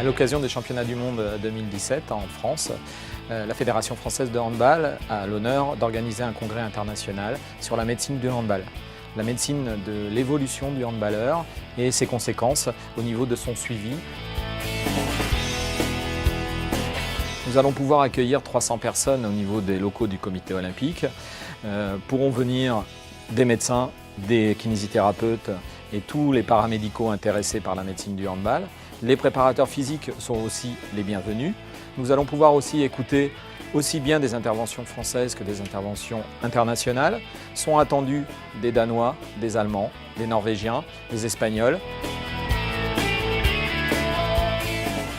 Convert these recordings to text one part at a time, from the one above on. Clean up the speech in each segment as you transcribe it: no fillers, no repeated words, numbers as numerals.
À l'occasion des championnats du monde 2017 en France, la Fédération française de handball a l'honneur d'organiser un congrès international sur la médecine du handball. La médecine de l'évolution du handballeur et ses conséquences au niveau de son suivi. Nous allons pouvoir accueillir 300 personnes au niveau des locaux du comité olympique. Pourront venir des médecins, des kinésithérapeutes et tous les paramédicaux intéressés par la médecine du handball. Les préparateurs physiques sont aussi les bienvenus. Nous allons pouvoir aussi écouter aussi bien des interventions françaises que des interventions internationales. Sont attendus des Danois, des Allemands, des Norvégiens, des Espagnols.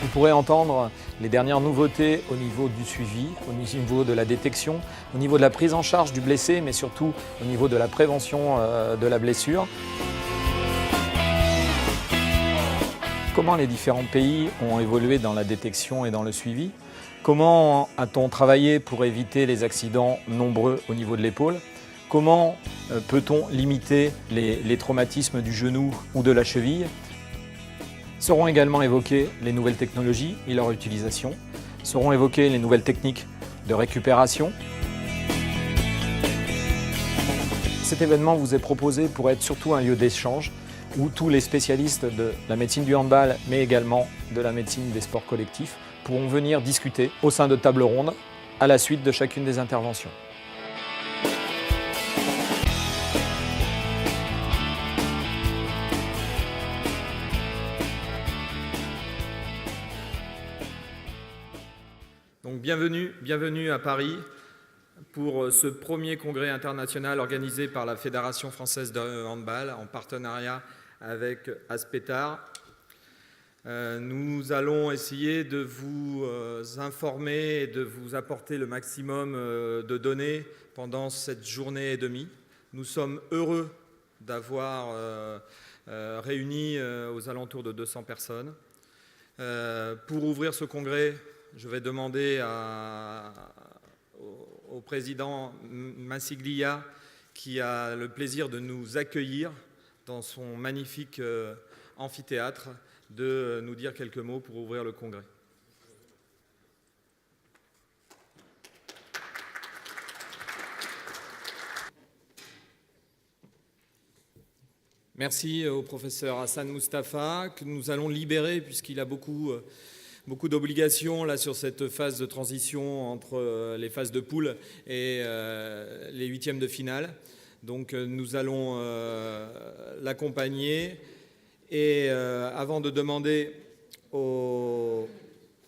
Vous pourrez entendre les dernières nouveautés au niveau du suivi, au niveau de la détection, au niveau de la prise en charge du blessé, mais surtout au niveau de la prévention de la blessure. Comment les différents pays ont évolué dans la détection et dans le suivi? Comment a-t-on travaillé pour éviter les accidents nombreux au niveau de l'épaule? Comment peut-on limiter les traumatismes du genou ou de la cheville? Seront également évoquées les nouvelles technologies et leur utilisation. Seront évoquées les nouvelles techniques de récupération. Cet événement vous est proposé pour être surtout un lieu d'échange où tous les spécialistes de la médecine du handball, mais également de la médecine des sports collectifs, pourront venir discuter au sein de tables rondes à la suite de chacune des interventions. Donc bienvenue à Paris pour ce premier congrès international organisé par la Fédération française de handball en partenariat avec Aspetar. Nous allons essayer de vous informer et de vous apporter le maximum de données pendant cette journée et demie. Nous sommes heureux d'avoir réuni aux alentours de 200 personnes. Pour ouvrir ce congrès, je vais demander au président Massiglia, qui a le plaisir de nous accueillir dans son magnifique amphithéâtre, de nous dire quelques mots pour ouvrir le congrès. Merci au professeur Hassan Moustapha, que nous allons libérer puisqu'il a beaucoup d'obligations là sur cette phase de transition entre les phases de poule et les huitièmes de finale. Donc nous allons l'accompagner et avant de demander au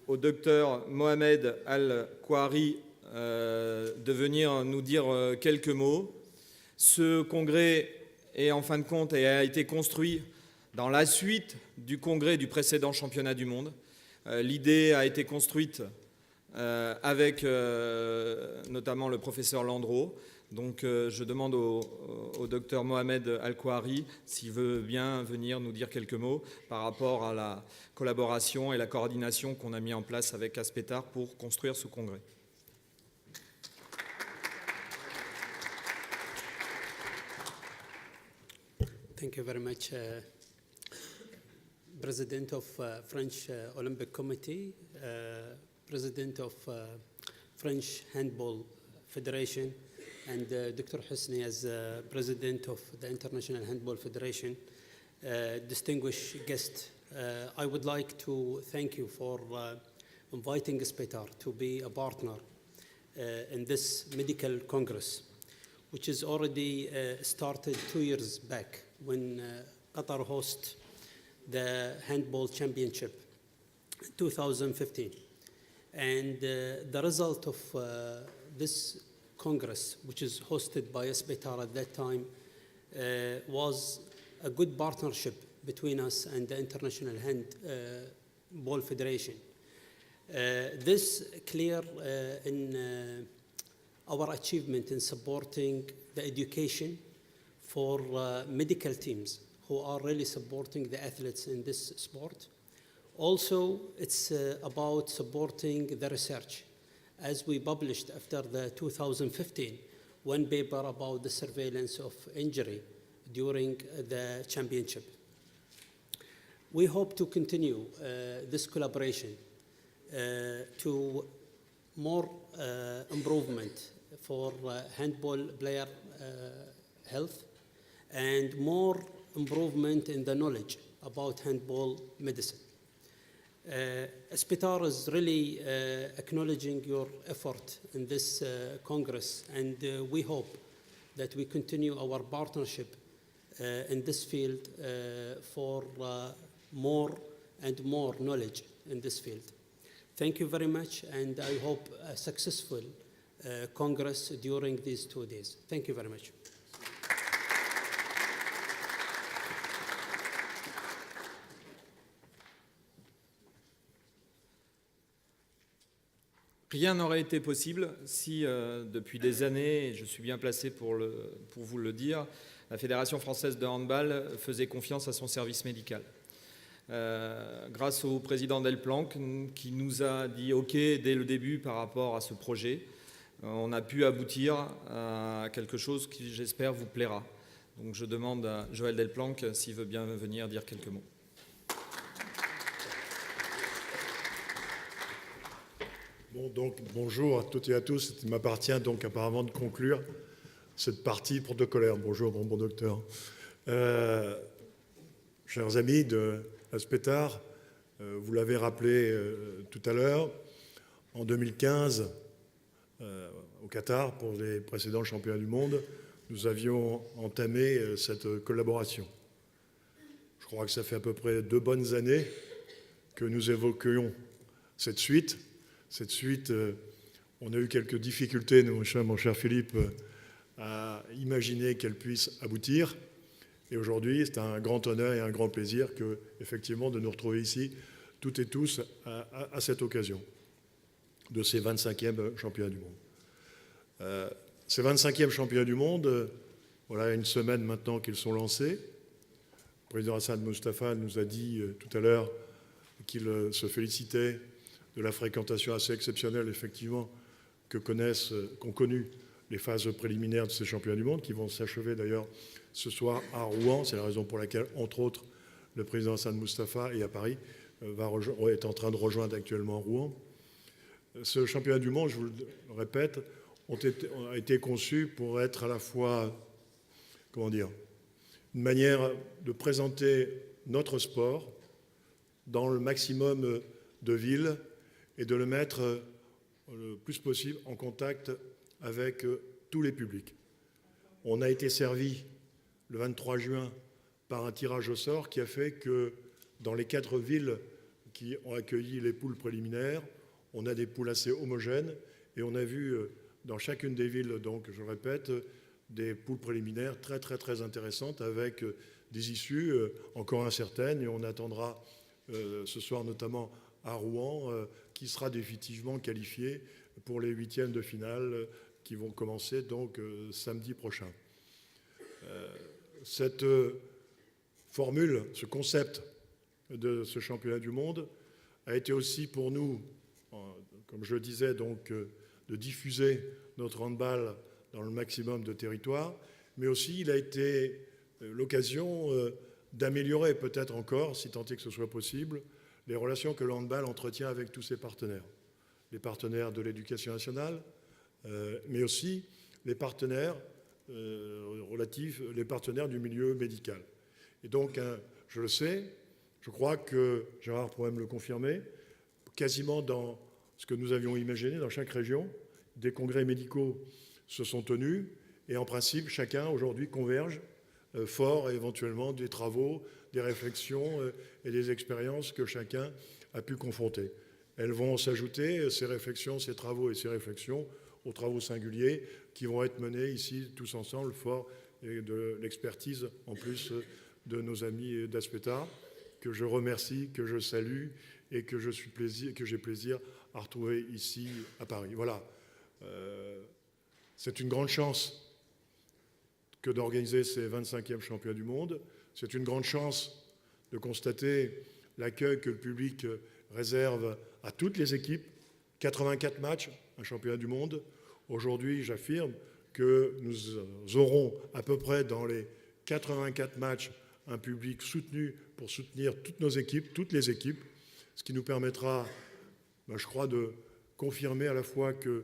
docteur Mohamed Al-Kouari de venir nous dire quelques mots. Ce congrès est en fin de compte et a été construit dans la suite du congrès du précédent championnat du monde. L'idée a été construite avec notamment le professeur Landreau. Donc je demande au docteur Mohamed Al-Kouari s'il veut bien venir nous dire quelques mots par rapport à la collaboration et la coordination qu'on a mis en place avec Aspetar pour construire ce congrès. Thank you very much. President of French Olympic Committee, President of French Handball Federation, and Dr. Husni as President of the International Handball Federation. Distinguished guest, I would like to thank you for inviting Aspetar to be a partner in this medical congress, which is already started 2 years back when Qatar hosted the Handball Championship in 2015. And the result of this Congress, which is hosted by Aspetar at that time, was a good partnership between us and the International Handball Federation. This clear in our achievement in supporting the education for medical teams who are really supporting the athletes in this sport. Also, it's about supporting the research. As we published after the 2015 one paper about the surveillance of injury during the championship. We hope to continue this collaboration to more improvement for handball player health and more improvement in the knowledge about handball medicine. Espitar is really acknowledging your effort in this Congress, and we hope that we continue our partnership in this field for more and more knowledge in this field. Thank you very much, and I hope a successful Congress during these 2 days. Thank you very much. Rien n'aurait été possible si, depuis des années, et je suis bien placé pour vous le dire, la Fédération française de handball faisait confiance à son service médical. Grâce au président Delplanque, qui nous a dit OK dès le début par rapport à ce projet, on a pu aboutir à quelque chose qui, j'espère, vous plaira. Donc je demande à Joël Delplanque s'il veut bien venir dire quelques mots. Bon, donc, bonjour à toutes et à tous. Il m'appartient donc apparemment de conclure cette partie protocolaire. Bonjour, mon bon docteur. Chers amis de Espitar, vous l'avez rappelé tout à l'heure, en 2015, au Qatar, pour les précédents championnats du monde, nous avions entamé cette collaboration. Je crois que ça fait à peu près 2 bonnes années que nous évoquions cette suite. Cette suite, on a eu quelques difficultés, mon cher Philippe, à imaginer qu'elle puisse aboutir. Et aujourd'hui, c'est un grand honneur et un grand plaisir effectivement, de nous retrouver ici, toutes et tous, à cette occasion de ces 25e championnats du monde. Ces 25e championnats du monde, voilà une semaine maintenant qu'ils sont lancés. Le président Hassan Moustapha nous a dit tout à l'heure qu'il se félicitait de la fréquentation assez exceptionnelle, effectivement, qu'ont connu les phases préliminaires de ces championnats du monde, qui vont s'achever d'ailleurs ce soir à Rouen. C'est la raison pour laquelle, entre autres, le président Hassan Moustapha, et à Paris, est en train de rejoindre actuellement Rouen. Ce championnat du monde, je vous le répète, a été conçu pour être à la fois, comment dire, une manière de présenter notre sport dans le maximum de villes et de le mettre le plus possible en contact avec tous les publics. On a été servi le 23 juin par un tirage au sort qui a fait que dans les 4 villes qui ont accueilli les poules préliminaires, on a des poules assez homogènes et on a vu dans chacune des villes, donc je le répète, des poules préliminaires très très très intéressantes avec des issues encore incertaines, et on attendra ce soir notamment à Rouen qui sera définitivement qualifié pour les 8e de finale qui vont commencer donc samedi prochain. Cette formule, ce concept de ce championnat du monde a été aussi pour nous, comme je le disais, donc, de diffuser notre handball dans le maximum de territoires, mais aussi il a été l'occasion d'améliorer peut-être encore, si tant est que ce soit possible, les relations que le handball entretient avec tous ses partenaires. Les partenaires de l'éducation nationale, mais aussi les partenaires les partenaires du milieu médical. Et donc, je le sais, je crois que Gérard pourrait me le confirmer, quasiment dans ce que nous avions imaginé dans chaque région, des congrès médicaux se sont tenus et en principe, chacun aujourd'hui converge fort et éventuellement des travaux, des réflexions et des expériences que chacun a pu confronter. Elles vont s'ajouter, ces réflexions, ces travaux et ces réflexions, aux travaux singuliers qui vont être menés ici tous ensemble, fort et de l'expertise en plus de nos amis d'Espitar, que je remercie, que je salue et que j'ai plaisir à retrouver ici à Paris. Voilà. C'est une grande chance que d'organiser ces 25e championnats du monde. C'est une grande chance de constater l'accueil que le public réserve à toutes les équipes. 84 matchs, un championnat du monde. Aujourd'hui, j'affirme que nous aurons à peu près dans les 84 matchs un public soutenu pour soutenir toutes nos équipes, toutes les équipes, ce qui nous permettra, je crois, de confirmer à la fois que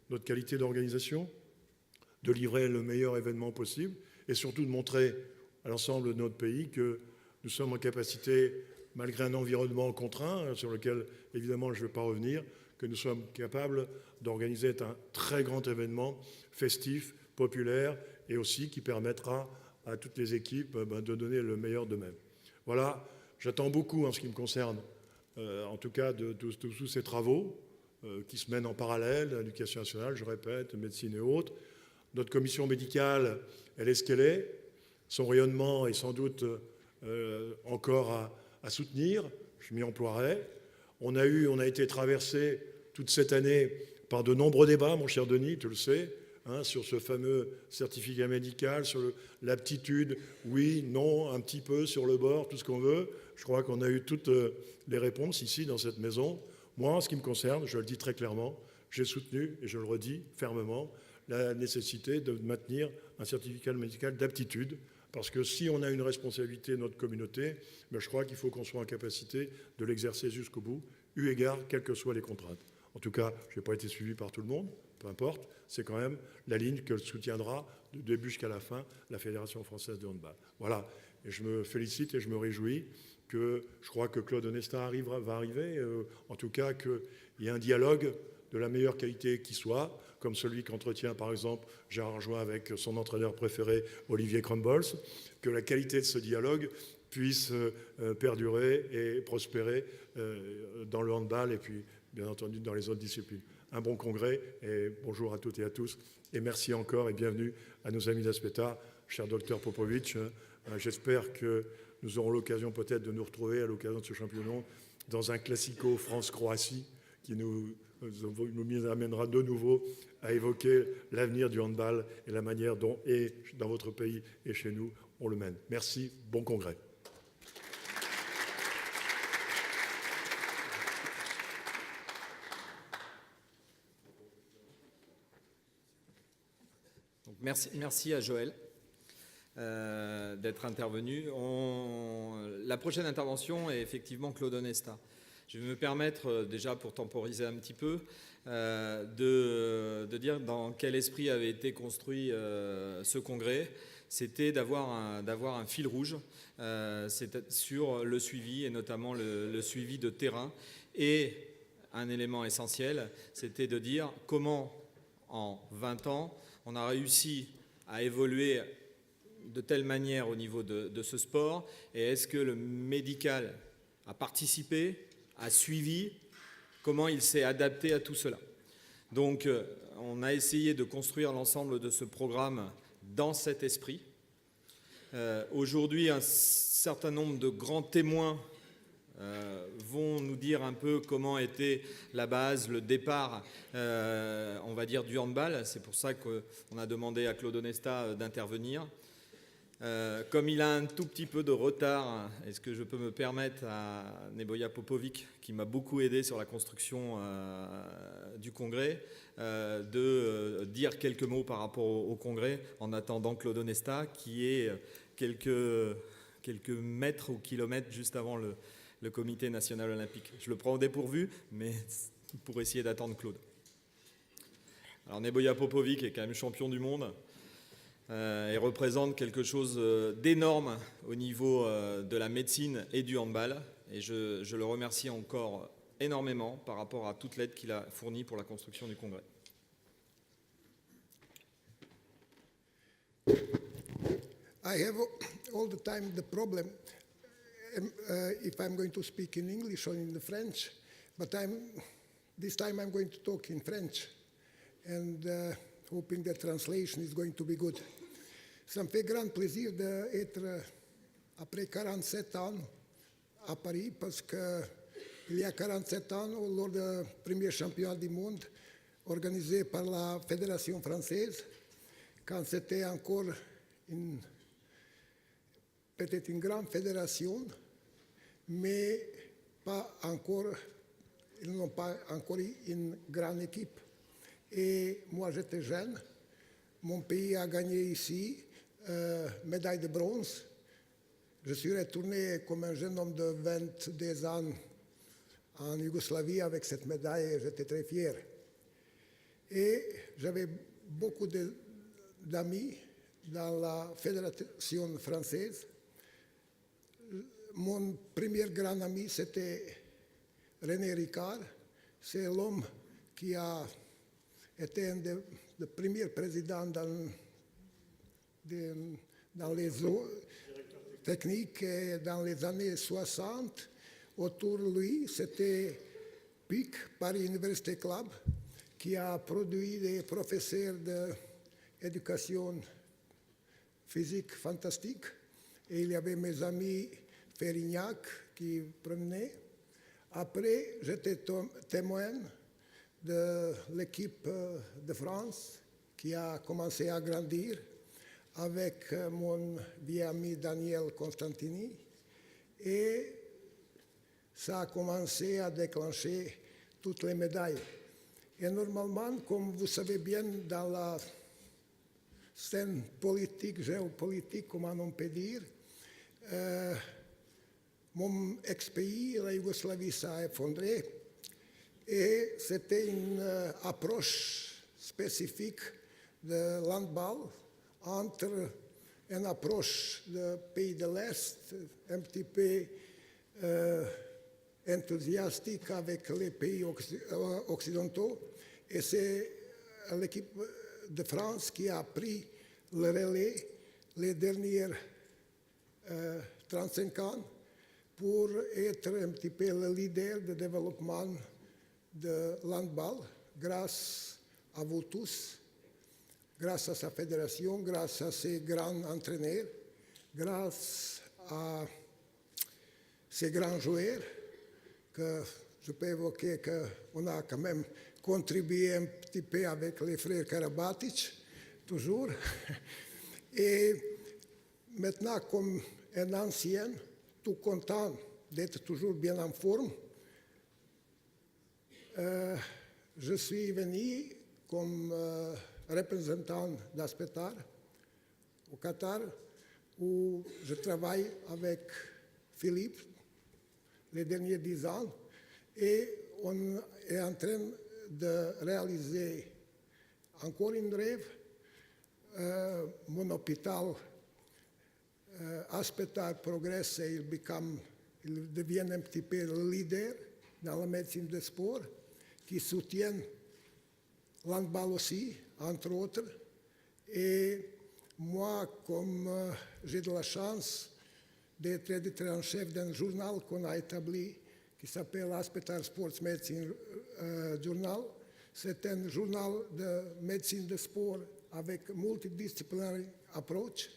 notre qualité d'organisation, de livrer le meilleur événement possible et surtout de montrer à l'ensemble de notre pays que nous sommes en capacité, malgré un environnement contraint sur lequel évidemment je ne vais pas revenir, que nous sommes capables d'organiser un très grand événement festif, populaire et aussi qui permettra à toutes les équipes de donner le meilleur d'eux-mêmes. Voilà, j'attends beaucoup en ce qui me concerne, en tout cas de tous ces travaux qui se mènent en parallèle, l'éducation nationale, je répète, médecine et autres. Notre commission médicale, elle est ce qu'elle est. Son rayonnement est sans doute encore à soutenir, je m'y emploierai. On a été traversé toute cette année par de nombreux débats, mon cher Denis, tu le sais, sur ce fameux certificat médical, sur l'aptitude, oui, non, un petit peu, sur le bord, tout ce qu'on veut. Je crois qu'on a eu toutes les réponses ici, dans cette maison. Moi, en ce qui me concerne, je le dis très clairement, j'ai soutenu, et je le redis fermement, la nécessité de maintenir un certificat médical d'aptitude, parce que si on a une responsabilité de notre communauté, je crois qu'il faut qu'on soit en capacité de l'exercer jusqu'au bout, eu égard quelles que soient les contraintes. En tout cas, je n'ai pas été suivi par tout le monde, peu importe, c'est quand même la ligne que soutiendra du début jusqu'à la fin la Fédération française de handball. Voilà, et je me félicite et je me réjouis que je crois que Claude Onesta va arriver, en tout cas qu'il y ait un dialogue de la meilleure qualité qui soit, comme celui qu'entretient par exemple Gérard Join avec son entraîneur préféré Olivier Crumbles, que la qualité de ce dialogue puisse perdurer et prospérer dans le handball et puis bien entendu dans les autres disciplines. Un bon congrès et bonjour à toutes et à tous et merci encore et bienvenue à nos amis d'Aspeta, cher docteur Popovic. J'espère que nous aurons l'occasion peut-être de nous retrouver à l'occasion de ce championnat dans un classico France-Croatie qui nous amènera de nouveau à évoquer l'avenir du handball et la manière dont, et dans votre pays et chez nous, on le mène. Merci, bon congrès. Donc, merci à Joël d'être intervenu. La prochaine intervention est effectivement Claude Onesta. Je vais me permettre, déjà pour temporiser un petit peu, de dire dans quel esprit avait été construit ce congrès. C'était d'avoir un fil rouge sur le suivi, et notamment le suivi de terrain. Et un élément essentiel, c'était de dire comment, en 20 ans, on a réussi à évoluer de telle manière au niveau de ce sport, et est-ce que le médical a participé, a suivi, comment il s'est adapté à tout cela. Donc, on a essayé de construire l'ensemble de ce programme dans cet esprit. Aujourd'hui, un certain nombre de grands témoins vont nous dire un peu comment était la base, le départ, on va dire, du handball. C'est pour ça qu'on a demandé à Claude Onesta d'intervenir. Comme il a un tout petit peu de retard, est-ce que je peux me permettre à Neboja Popovic, qui m'a beaucoup aidé sur la construction du congrès, de dire quelques mots par rapport au congrès, en attendant Claude Onesta, qui est quelques mètres ou kilomètres juste avant le comité national olympique. Je le prends au dépourvu, mais pour essayer d'attendre Claude. Alors Neboja Popovic est quand même champion du monde. Et représente quelque chose d'énorme au niveau de la médecine et du handball. Et je le remercie encore énormément par rapport à toute l'aide qu'il a fournie pour la construction du congrès. I have all the time the problem if I'm going to speak in English or in the French, but this time I'm going to talk in French, and hoping that translation is going to be good. Ça me fait grand plaisir d'être après 47 ans à Paris parce qu'il y a 47 ans, lors du premier championnat du monde organisé par la Fédération française, quand c'était encore peut-être une grande fédération, mais ils n'ont pas encore une grande équipe. Et moi, j'étais jeune. Mon pays a gagné ici médaille de bronze. je suis retourné comme un jeune homme de 22 ans en Yougoslavie avec cette médaille et j'étais très fier. Et j'avais beaucoup d'amis dans la Fédération française. Mon premier grand ami, c'était René Ricard. C'est l'homme qui a été un des premiers présidents dans les eaux techniques et dans les années 60. Autour de lui, c'était PIC, Paris University Club, qui a produit des professeurs d'éducation physique fantastique. Et il y avait mes amis Ferignac qui prenaient. Après, j'étais témoin de l'équipe de France qui a commencé à grandir avec mon vieil ami Daniel Constantini. Et ça a commencé à déclencher toutes les médailles. Et normalement, comme vous savez bien, dans la scène politique, géopolitique, comment on peut dire, mon ex-pays, la Yougoslavie, s'est effondré. Et c'était une approche spécifique de l'handball entre une approche de pays de l'Est, un petit peu enthousiastique avec les pays occidentaux. Et c'est l'équipe de France qui a pris le relais les dernières 35 ans pour être un petit peu le leader de développement de l'handball, grâce à vous tous, grâce à sa fédération, grâce à ses grands entraîneurs, grâce à ces grands joueurs, que je peux évoquer qu'on a quand même contribué un petit peu avec les frères Karabatic, toujours. Et maintenant, comme un ancien, tout content d'être toujours bien en forme, je suis venu comme représentant d'Aspetar au Qatar, où je travaille avec Philippe les derniers 10 ans, et on est en train de réaliser encore une rêve. Mon hôpital Aspetar progresse et il devient un petit peu le leader dans la médecine de sport, qui soutient l'handball aussi, entre autres. Et moi, comme j'ai de la chance d'être éditeur en chef d'un journal qu'on a établi, qui s'appelle Aspetar Sports Medicine Journal, c'est un journal de médecine de sport avec multidisciplinary approach.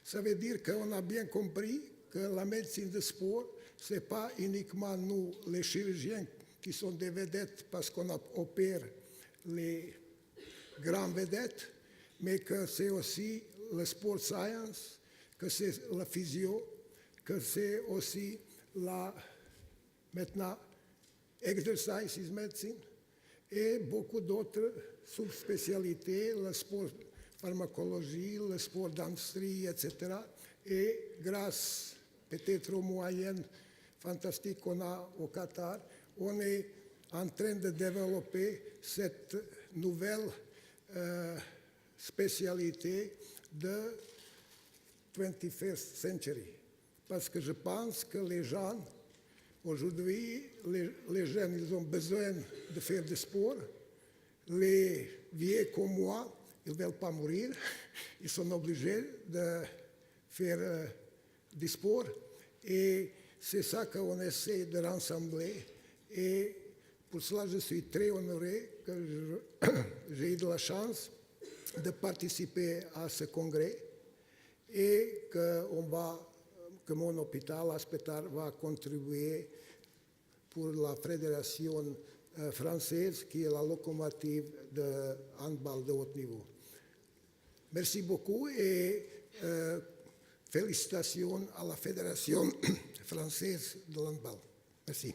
Ça veut dire qu'on a bien compris que la médecine de sport, ce n'est pas uniquement nous, les chirurgiens, qui sont des vedettes parce qu'on opère les grandes vedettes, mais que c'est aussi le sport science, que c'est la physio, que c'est aussi maintenant, exercise medicine, et beaucoup d'autres sous-spécialités, le sport pharmacologie, le sport d'industrie, etc. Et grâce peut-être aux moyens fantastiques qu'on a au Qatar, on est en train de développer cette nouvelle spécialité de 21st century. Parce que je pense que les gens, aujourd'hui, les jeunes, ils ont besoin de faire du sport. Les vieux comme moi, ils ne veulent pas mourir. Ils sont obligés de faire du sport. Et c'est ça qu'on essaie de rassembler. Et pour cela, je suis très honoré que j'ai eu de la chance de participer à ce congrès et que mon hôpital, Aspetar, va contribuer pour la fédération française, qui est la locomotive de handball de haut niveau. Merci beaucoup et félicitations à la Fédération française de handball. Merci.